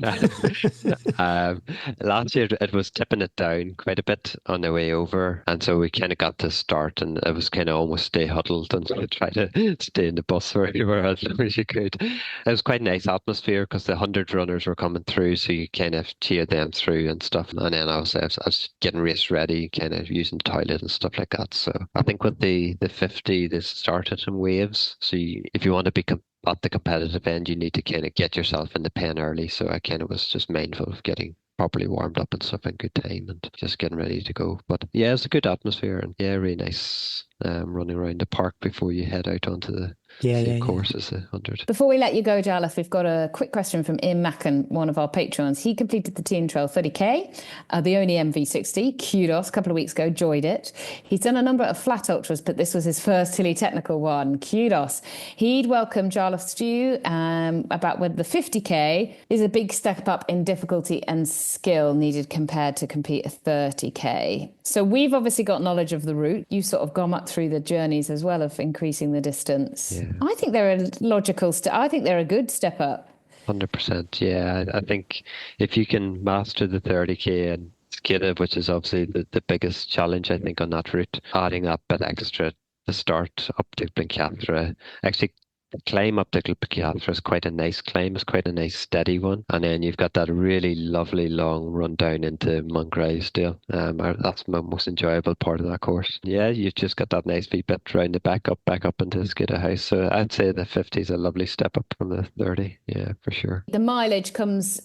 Last year it was tipping it down quite a bit on the way over, and so we kind of got to start, and it was kind of almost stay huddled and try to stay in the bus for as long as you could. It was quite a nice atmosphere because the 100 runners were coming through, so you kind of cheer them through and stuff. And then I was getting race ready, kind of using the toilet and stuff like that. So I think with the 50, they started in waves. So if you want to be at the competitive end, you need to kind of get yourself in the pen early. So I kind of was just mindful of getting properly warmed up and stuff in good time and just getting ready to go. But yeah, it's a good atmosphere, and yeah, really nice running around the park before you head out onto the same course as the 100. Before we let you go, Jarlath, we've got a quick question from Ian Macken, one of our patrons. He completed the Tea and Trail 30k, the only MV60. Kudos, a couple of weeks ago, enjoyed it. He's done a number of flat ultras, but this was his first hilly technical one. Kudos. He'd welcome Jarlath's view about whether the 50k is a big step up in difficulty and skill needed compared to compete a 30k. So we've obviously got knowledge of the route. You've sort of gone up through the journeys as well of increasing the distance. Yeah. I think they're a logical I think they're a good step up. 100%. Yeah, I think if you can master the 30k and skid it, which is obviously the biggest challenge I think on that route, adding that bit extra to start up to Blencathra. Actually, the climb up to Blencathra is quite a nice climb. It's quite a nice steady one. And then you've got that really lovely long run down into Mungravesdale. That's my most enjoyable part of that course. Yeah, you've just got that nice wee bit round the back up into Skidder House. So I'd say the 50 is a lovely step up from the 30. Yeah, for sure. The mileage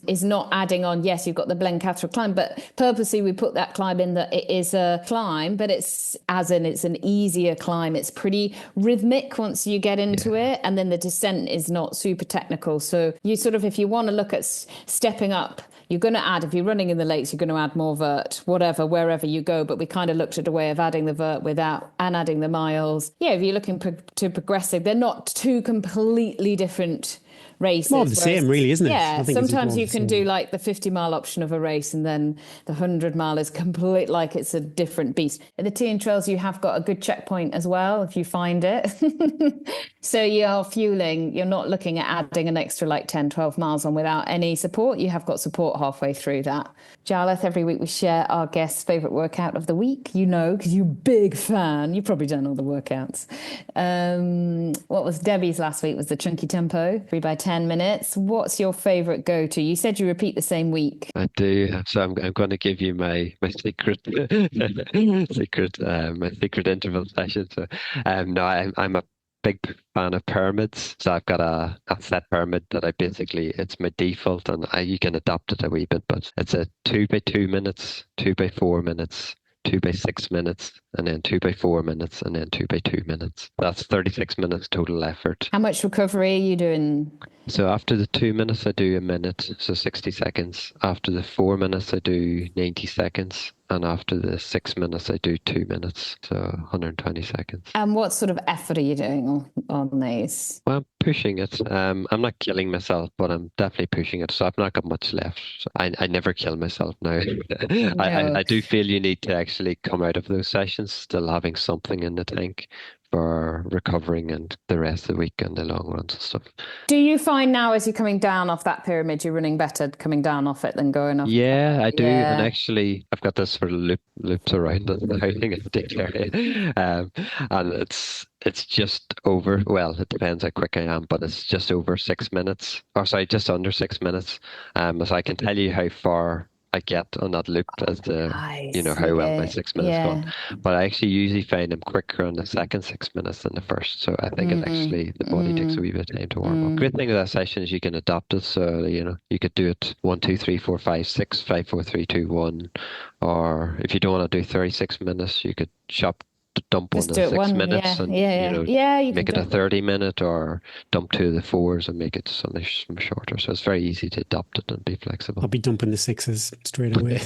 is not adding on. Yes, you've got the Blencathra climb, but purposely we put that climb in that it is a climb, but it's an easier climb. It's pretty rhythmic once you get into it. And then the descent is not super technical. So you sort of, if you want to look at stepping up, you're going to add, if you're running in the lakes, you're going to add more vert, wherever you go. But we kind of looked at a way of adding the vert without and adding the miles. Yeah, if you're looking to progressive, they're not two completely different races. More of the same, really, isn't it? Yeah, I think it's sometimes more you of the can same. do like the 50-mile option of a race, and then the 100-mile is complete, like it's a different beast. In the Tea and Trails, you have got a good checkpoint as well if you find it. So you're fueling, you're not looking at adding an extra like 10, 12 miles on without any support. You have got support halfway through that. Jarlath, every week we share our guest's favourite workout of the week. You know, because you're a big fan. You've probably done all the workouts. What was Debbie's last week was the chunky tempo, 3 by 10 minutes. What's your favourite go-to? You said you repeat the same week. I do. So I'm going to give you my secret my secret interval session. So no, I'm a big fan of pyramids. So I've got a set pyramid that it's my default, and you can adapt it a wee bit, but it's a 2 by 2 minutes, 2 by 4 minutes, 2 by 6 minutes, and then 2 by 4 minutes, and then 2 by 2 minutes. That's 36 minutes total effort. How much recovery are you doing? So after the 2 minutes, I do a minute, so 60 seconds. After the 4 minutes, I do 90 seconds. And after the 6 minutes, I do 2 minutes, so 120 seconds. And what sort of effort are you doing on these? Well, I'm pushing it. I'm not killing myself, but I'm definitely pushing it. So I've not got much left. I never kill myself now. I do feel you need to actually come out of those sessions still having something in the tank for recovering and the rest of the week and the long runs and stuff. Do you find now as you're coming down off that pyramid, you're running better coming down off it than going off? Yeah, I do. Yeah. And actually, I've got this sort of loops around the housing in particular. And it's just over, well, it depends how quick I am, but it's just over 6 minutes. Or sorry, just under 6 minutes. So I can tell you how far I get on that loop as to how well my 6 minutes gone. But I actually usually find I'm quicker on the second 6 minutes than the first. So I think it actually the body takes a wee bit of time to warm up. Great thing with that session is you can adapt it. So you could do it 1, 2, 3, 4, 5, 6, 5, 4, 3, 2, 1. Or if you don't want to do 36 minutes, you could dump Just one in do it 6 minutes and you make it a can 30-minute, or dump 2 of the 4s and make it something shorter. So it's very easy to adapt it and be flexible. I'll be dumping the 6s straight away.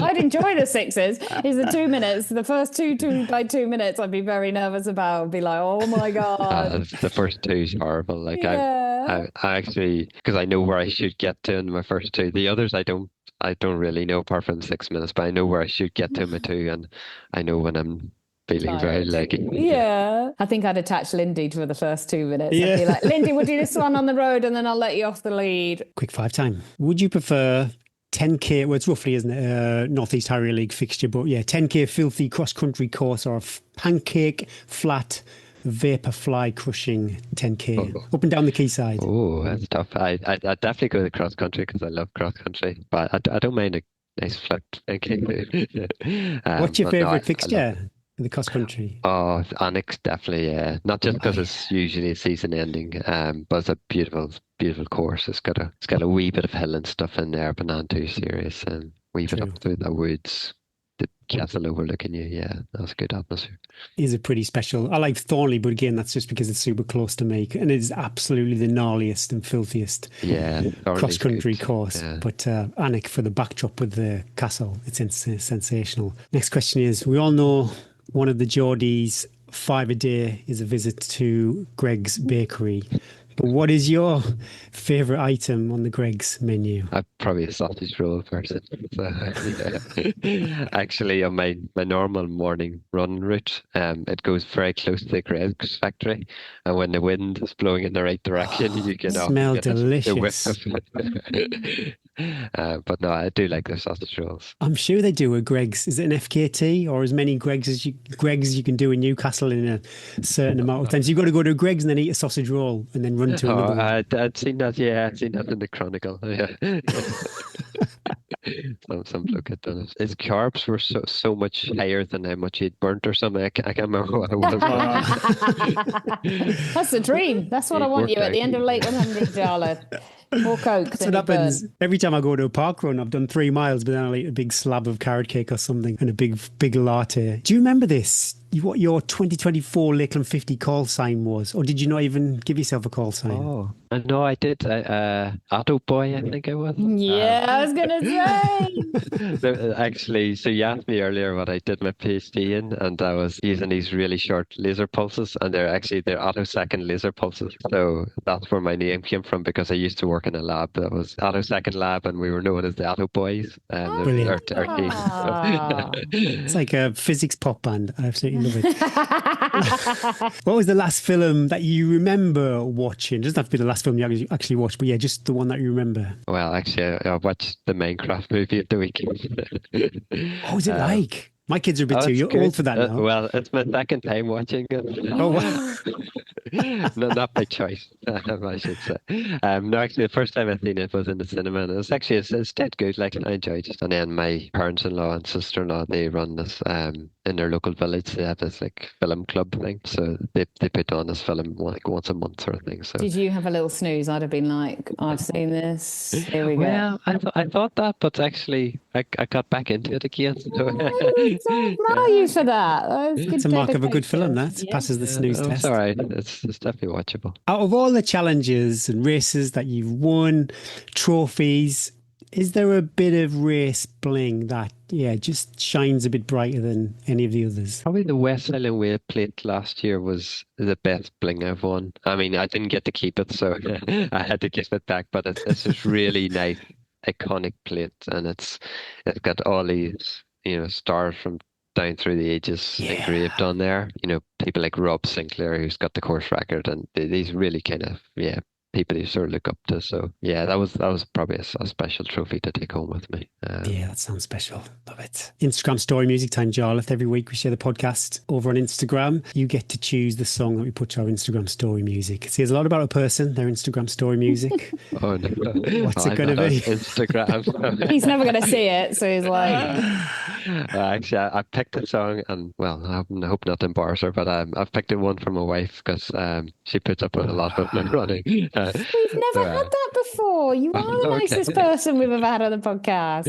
I'd enjoy the 6s. It's the 2 minutes. The first 2 by 2 minutes I'd be very nervous about. I'd be like, oh my God. The first 2 is horrible. Like I actually, because I know where I should get to in my first 2. The others I don't really know apart from 6 minutes, but I know where I should get to in my 2, and I know when I'm feeling very leggy. Yeah. I think I'd attach Lindy for the first 2 minutes. I'd be like, Lindy, we'll do this one on the road and then I'll let you off the lead. Quick 5 time. Would you prefer 10K, well, it's roughly, isn't it, Northeast Harrier League fixture, but yeah, 10K filthy cross-country course or a pancake, flat, vapor fly crushing 10K up and down the quayside? Oh, that's tough. I definitely go to cross country because I love cross country, but I don't mind a nice flat. What's your favourite fixture for the cross country? Oh, Annex definitely. Yeah, not just because it's usually a season ending, but it's a beautiful course. It's got a wee bit of hill and stuff in there, but not too serious, and wee bit up through the woods. The castle overlooking you, that's a good atmosphere. Is it pretty special? I like Thornley, but again, that's just because it's super close to me, and it is absolutely the gnarliest and filthiest cross-country course. Yeah. But Anik for the backdrop with the castle, it's sensational. Next question is, we all know one of the Geordies' 5 a day is a visit to Greg's Bakery. But what is your favourite item on the Greg's menu? I'm probably a sausage roll person. Actually, on my normal morning run route, it goes very close to the Greg's factory, and when the wind is blowing in the right direction, you can smell delicious. But no, I do like the sausage rolls. I'm sure they do a Greg's. Is it an FKT or as many Greg's as you can do in Newcastle in a certain amount of time? So you've got to go to a Greg's and then eat a sausage roll and then run to another one. I'd seen that. Yeah, I'd seen that in the Chronicle. Yeah. Some bloke had done it. His carbs were so much higher than how much he'd burnt or something. I can't remember what it was. That's the dream. That's what I want you at the end of Lakeland, Jarlath. More Coke. That's what happens every time I go to a park run. I've done 3 miles, but then I'll eat a big slab of carrot cake or something and a big latte. Do you remember this? What your 2024 Lakeland 50 call sign was? Or did you not even give yourself a call sign? Oh, No, I did. Auto Boy, I think it was. Yeah, I was gonna say. Actually, so you asked me earlier what I did my PhD in, and I was using these really short laser pulses, and they're attosecond laser pulses. So that's where my name came from because I used to work in a lab that was attosecond lab, and we were known as the Auto Boys, and Brilliant. our team. Ah. It's like a physics pop band. I absolutely love it. What was the last film that you remember watching? It doesn't have to be the last film you actually watched, but yeah, just the one that you remember. Well, actually, I watched the Minecraft movie at the weekend. What was it like? My kids are a bit too It's you're good. old for that now. Well, it's my second time watching it. Oh, wow. Not by choice, I should say. No, actually, the first time I seen it was in the cinema, and it's dead good. Like I enjoyed it. And then my parents-in-law and sister-in-law, they run this in their local village. They have this like film club thing, so they put on this film like once a month sort of thing. So Did you have a little snooze? I'd have been like, I've seen this. Here we go. well, I thought that, but actually, I got back into it again. So, So admire you for that. That's good It's a mark of a good film, dedication. that Yeah. passes the snooze it's test. all right. It's definitely watchable. Out of all the challenges and races that you've won, trophies, is there a bit of race bling that, yeah, just shines a bit brighter than any of the others? Probably the West Island Way plate last year was the best bling I've won. I mean, I didn't get to keep it, so I had to give it back. But it's just really nice, iconic plate, and it's got all these stars from down through the ages engraved on there. People like Rob Sinclair, who's got the course record, and these really kind of people you sort of look up to. So yeah, that was probably a special trophy to take home with me. Yeah, that sounds special. Love it. Instagram story music time, Jarlath. Every week we share the podcast over on Instagram. You get to choose the song that we put to our Instagram story music. It says a lot about a person, their Instagram story music. Oh no! What's it going to be? Instagram. He's never going to see it, so he's like, Actually, I picked a song, and well, I hope not to embarrass her, but I've picked one for my wife because she puts up with a lot of my running. we've never had that before. You are the nicest person we've ever had on the podcast.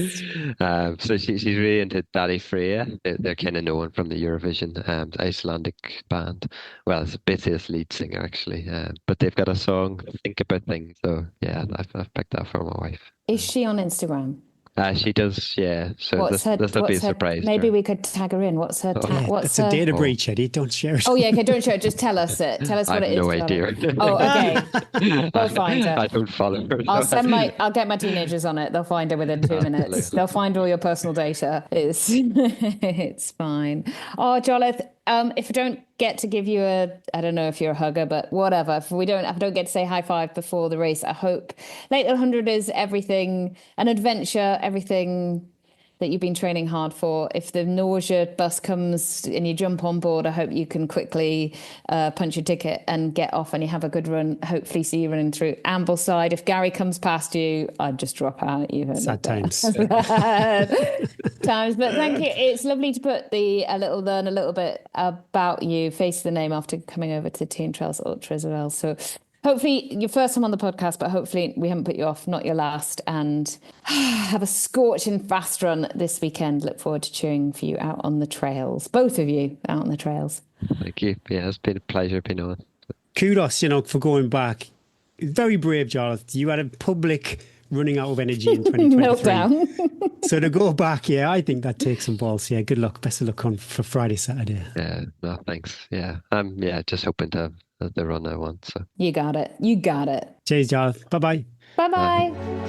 So she's really into Daddy Freya. They're kind of known from the Eurovision Icelandic band. Well, it's basically this lead singer actually, but they've got a song "Think About Things." So yeah, I've picked that for my wife. Is she on Instagram? She does, yeah. So this will be a surprise. Maybe we could tag her in. What's her tag? It's a data breach, Eddie. Don't share it. Oh yeah, okay. Don't share it. Just tell us it. Tell us what it is. I have no idea. Oh, okay. We'll find her. I don't follow her. I'll get my teenagers on it. They'll find her within 2 minutes. They'll find all your personal data. It's fine. Oh, Jarlath, if I don't get to give you I don't know if you're a hugger, but whatever. If I don't get to say high five before the race, I hope Lakeland 100 is everything, an adventure, everything that you've been training hard for. If the nausea bus comes and you jump on board, I hope you can quickly punch your ticket and get off and you have a good run. Hopefully see you running through Ambleside. If Gary comes past you, I'd just drop out. Sad times. Times, but thank you. It's lovely to put learn a little bit about you, face the name after coming over to Team Trails Ultra as well. So hopefully your first time on the podcast, but hopefully we haven't put you off, not your last, and have a scorching fast run this weekend. Look forward to cheering for you out on the trails, both of you out on the trails. Thank you. Yeah, it's been a pleasure being on. Kudos, for going back. Very brave, Jarlath. You had a public running out of energy in 2023. Meltdown. So to go back, yeah, I think that takes some balls. Yeah, good luck. Best of luck for Friday, Saturday. Yeah, no, thanks. Yeah, just hoping to have the run I want. So You got it. You got it. Cheers, Jarlath. Bye-bye. Bye-bye.